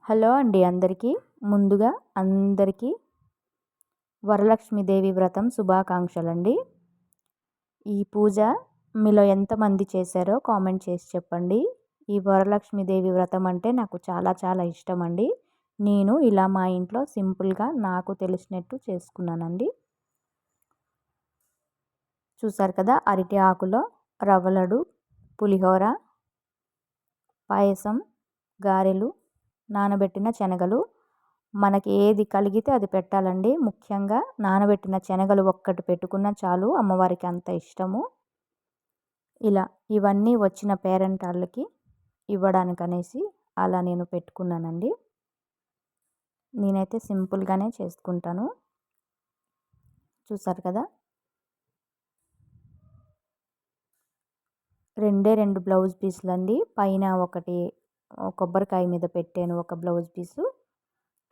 Hello అండి అందరికీ. ముందుగా అందరికీ వరలక్ష్మీదేవి వ్రతం శుభాకాంక్షలండి. ఈ పూజ మీలో ఎంతమంది చేశారో కామెంట్ చేసి చెప్పండి. ఈ వరలక్ష్మీదేవి వ్రతం అంటే నాకు చాలా చాలా ఇష్టం అండి. నేను ఇలా మా ఇంట్లో సింపుల్గా నాకు తెలిసినట్టు చేసుకున్నానండి. చూసారు కదా, అరటి ఆకులో రవ్వ లడ్డు, పులిహోర, పాయసం, గారెలు, నానబెట్టిన శనగలు, మనకి ఏది కలిగితే అది పెట్టాలండి. ముఖ్యంగా నానబెట్టిన శనగలు ఒక్కటి పెట్టుకున్నా చాలు, అమ్మవారికి అంత ఇష్టము. ఇలా ఇవన్నీ వచ్చిన పేరెంటాళ్ళకి ఇవ్వడానికనేసి అలా నేను పెట్టుకున్నానండి. నేనైతే సింపుల్గానే చేసుకుంటాను. చూసారు కదా, రెండు బ్లౌజ్ పీసులు అండి. పైన ఒకటి కొబ్బరికాయ మీద పెట్టాను ఒక బ్లౌజ్ పీసు,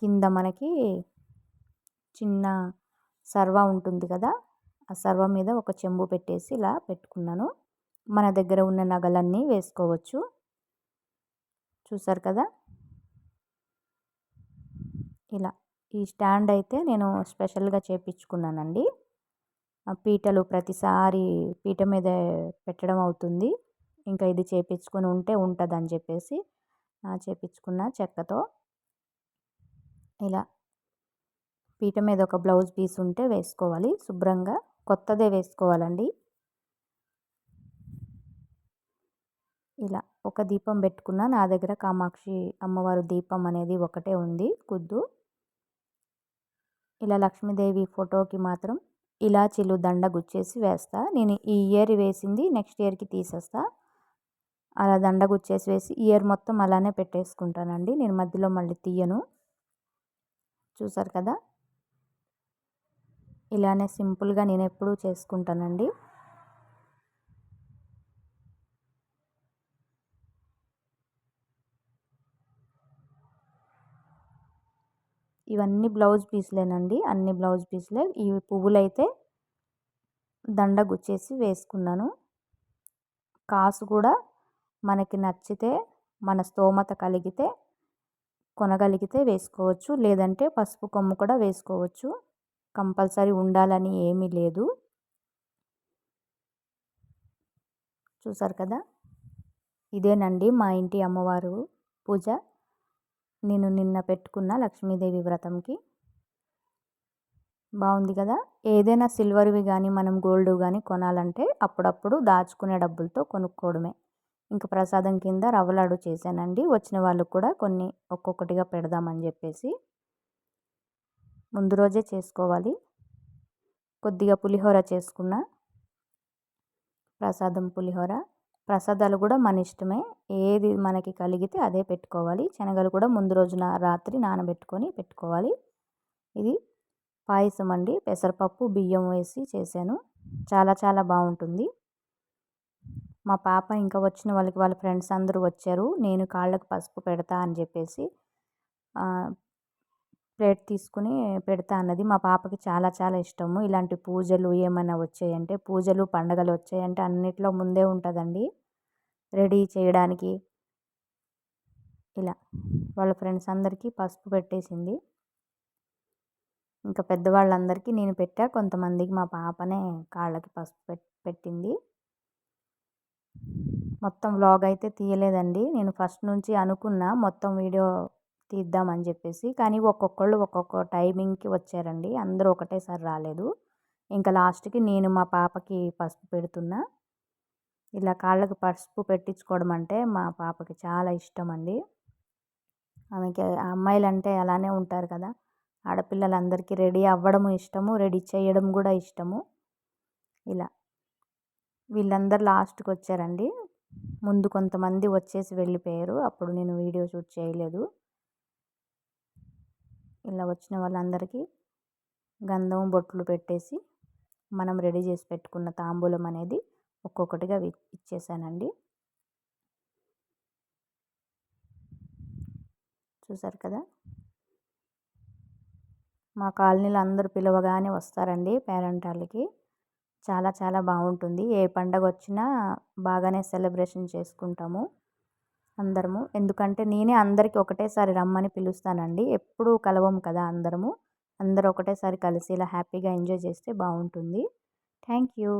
కింద మనకి చిన్న సర్వ ఉంటుంది కదా, ఆ సర్వ మీద ఒక చెంబు పెట్టేసి ఇలా పెట్టుకున్నాను. మన దగ్గర ఉన్న నగలన్నీ వేసుకోవచ్చు. చూసారు కదా, ఇలా ఈ స్టాండ్ అయితే నేను స్పెషల్గా చేపించుకున్నానండి. ఆ పీటలు ప్రతిసారి పీట మీద పెట్టడం అవుతుంది, ఇంకా ఇది చేపించుకొని ఉంటుంది అని చెప్పేసి చేపించుకున్న చెక్కతో. ఇలా పీట మీద ఒక బ్లౌజ్ పీస్ ఉంటే వేసుకోవాలి, శుభ్రంగా కొత్తదే వేసుకోవాలండి. ఇలా ఒక దీపం పెట్టుకున్న, నా దగ్గర కామాక్షి అమ్మవారు దీపం అనేది ఒకటే ఉంది కుద్దు. ఇలా లక్ష్మీదేవి ఫోటోకి మాత్రం ఇలాచీలు దండ గుచ్చేసి వేస్తా. నేను ఈ ఇయర్ వేసింది నెక్స్ట్ ఇయర్కి తీసేస్తా. అలా దండ గుచ్చేసి వేసి ఇయర్ మొత్తం అలానే పెట్టేసుకుంటానండి, నేను మధ్యలో మళ్ళీ తీయను. చూసారు కదా, ఇలానే సింపుల్గా నేను ఎప్పుడూ చేసుకుంటానండి. ఇవన్నీ బ్లౌజ్ పీసులేనండి, అన్ని బ్లౌజ్ పీసులే. ఈ పువ్వులైతే దండ గుచ్చేసి వేసుకున్నాను. కాసు కూడా మనకి నచ్చితే, మన స్తోమత కలిగితే కొనగలిగితే వేసుకోవచ్చు, లేదంటే పసుపు కొమ్ము కూడా వేసుకోవచ్చు. కంపల్సరీ ఉండాలని ఏమీ లేదు. చూసారు కదా, ఇదేనండి మా ఇంటి అమ్మవారు పూజ. నేను నిన్న పెట్టుకున్న లక్ష్మీదేవి వ్రతంకి. బాగుంది కదా. ఏదైనా సిల్వర్వి కానీ మనం గోల్డ్ కానీ కొనాలంటే అప్పుడప్పుడు దాచుకునే డబ్బులతో కొనుక్కోవడమే. ఇంకా ప్రసాదం కింద రవ్వ లడ్డు చేశానండి. వచ్చిన వాళ్ళకు కూడా కొన్ని ఒక్కొక్కటిగా పెడదామని చెప్పేసి. ముందు రోజే చేసుకోవాలి. కొద్దిగా పులిహోర చేసుకున్న, ప్రసాదం పులిహోర. ప్రసాదాలు కూడా మన ఇష్టమే, ఏది మనకి కలిగితే అదే పెట్టుకోవాలి. శనగలు కూడా ముందు రోజున రాత్రి నానబెట్టుకొని పెట్టుకోవాలి. ఇది పాయసం అండి, పెసరపప్పు బియ్యం వేసి చేశాను. చాలా చాలా బాగుంటుంది. మా పాప ఇంకా వచ్చిన వాళ్ళకి వాళ్ళ ఫ్రెండ్స్ అందరూ వచ్చారు. నేను కాళ్ళకు పసుపు పెడతా అని చెప్పేసి ప్లేట్ తీసుకుని పెడతా అన్నది. మా పాపకి చాలా చాలా ఇష్టము ఇలాంటి పూజలు ఏమైనా వచ్చాయంటే, పూజలు పండగలు వచ్చాయంటే అన్నిట్లో ముందే ఉంటుందండి రెడీ చేయడానికి. ఇలా వాళ్ళ ఫ్రెండ్స్ అందరికీ పసుపు పెట్టేసింది. ఇంకా పెద్దవాళ్ళందరికీ నేను పెట్టా, కొంతమందికి మా పాపనే కాళ్ళకి పసుపు పెట్టింది. మొత్తం వ్లాగ్ అయితే తీయలేదండి, నేను ఫస్ట్ నుంచి అనుకున్నా మొత్తం వీడియో తీద్దామని చెప్పేసి. కానీ ఒక్కొక్కళ్ళు ఒక్కొక్క టైమింగ్కి వచ్చారండి, అందరూ ఒకటేసారి రాలేదు. ఇంకా లాస్ట్కి నేను మా పాపకి పసుపు పెడుతున్నా. ఇలా కాళ్ళకి పసుపు పెట్టించుకోవడం అంటే మా పాపకి చాలా ఇష్టం అండి. ఆమెకి అమ్మాయిలు అంటే అలానే ఉంటారు కదా, ఆడపిల్లలందరికీ రెడీ అవ్వడము ఇష్టము, రెడీ చేయడం కూడా ఇష్టము. ఇలా వీళ్ళందరూ లాస్ట్కి వచ్చారండి. ముందు కొంతమంది వచ్చేసి వెళ్ళిపోయారు, అప్పుడు నేను వీడియో షూట్ చేయలేదు. ఇలా వచ్చిన వాళ్ళందరికీ గంధం బొట్లు పెట్టేసి మనం రెడీ చేసి పెట్టుకున్న తాంబూలం అనేది ఒక్కొక్కటిగా ఇచ్చేసానండి. చూసారు కదా, మా కాలనీలో అందరూ పిలవగానే వస్తారండి పేరెంటాళ్ళకి. చాలా చాలా బాగుంటుంది. ఏ పండగ వచ్చినా బాగానే సెలబ్రేషన్ చేసుకుంటాము. అందరము. ఎందుకంటే నేనే అందరికి ఒకటేసారి రమ్మని పిలుస్తానండి. ఎప్పుడూ కలవము కదా అందరము. అందరూ ఒకటేసారి కలిసి ఇలా హ్యాపీగా ఎంజాయ్ చేస్తే బావుంటుంది. Thank you.